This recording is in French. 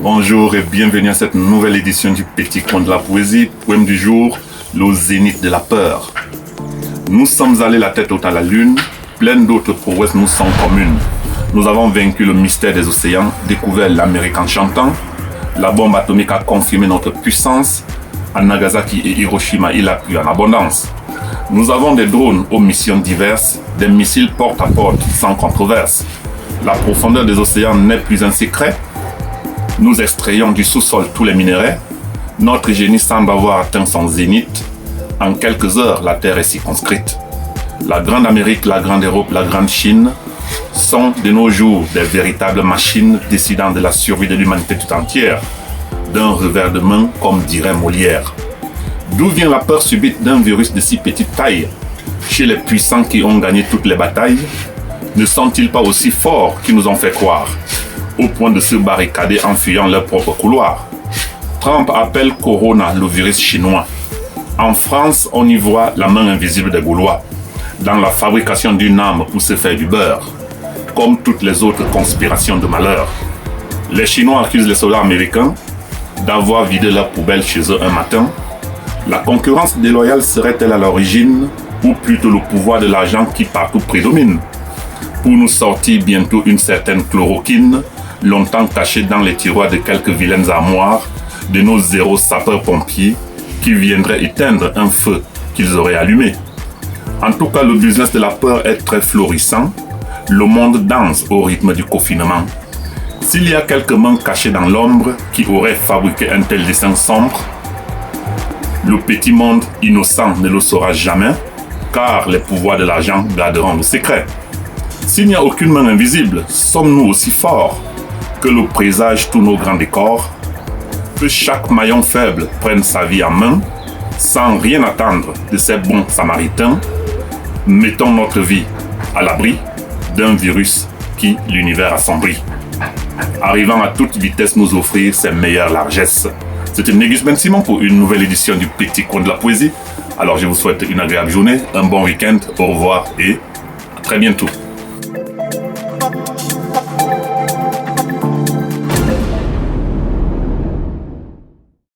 Bonjour et bienvenue à cette nouvelle édition du Petit Coin de la Poésie. Poème du jour, le zénith de la peur. Nous sommes allés la tête haute à la lune, plein d'autres prouesses nous sont communes. Nous avons vaincu le mystère des océans, découvert l'Amérique en chantant. La bombe atomique a confirmé notre puissance. À Nagasaki et Hiroshima, il a plu en abondance. Nous avons des drones aux missions diverses, des missiles porte à porte sans controverse. La profondeur des océans n'est plus un secret. Nous extrayons du sous-sol tous les minéraux. Notre génie semble avoir atteint son zénith. En quelques heures, la Terre est circonscrite. La grande Amérique, la grande Europe, la grande Chine sont de nos jours des véritables machines décidant de la survie de l'humanité tout entière. D'un revers de main, comme dirait Molière. D'où vient la peur subite d'un virus de si petite taille? Chez les puissants qui ont gagné toutes les batailles, ne sont-ils pas aussi forts qu'ils nous ont fait croire, au point de se barricader en fuyant leur propre couloir? Trump appelle Corona le virus chinois. En France, on y voit la main invisible des Gaulois, dans la fabrication d'une arme pour se faire du beurre, comme toutes les autres conspirations de malheur. Les Chinois accusent les soldats américains d'avoir vidé leur poubelle chez eux un matin. La concurrence déloyale serait-elle à l'origine, ou plutôt le pouvoir de l'argent qui partout prédomine, pour nous sortir bientôt une certaine chloroquine, longtemps cachée dans les tiroirs de quelques vilaines armoires de nos zéros sapeurs-pompiers qui viendraient éteindre un feu qu'ils auraient allumé. En tout cas, le business de la peur est très florissant. Le monde danse au rythme du confinement. S'il y a quelques mains cachées dans l'ombre qui auraient fabriqué un tel dessin sombre, le petit monde innocent ne le saura jamais, car les pouvoirs de l'argent garderont le secret. S'il n'y a aucune main invisible, sommes-nous aussi forts que le présage tous nos grands décors? Que chaque maillon faible prenne sa vie en main, sans rien attendre de ces bons samaritains, mettons notre vie à l'abri d'un virus qui l'univers assombrit, arrivant à toute vitesse nous offrir ses meilleures largesses. C'était Négus Ben Simon pour une nouvelle édition du Petit Coin de la Poésie. Alors je vous souhaite une agréable journée, un bon week-end, au revoir et à très bientôt.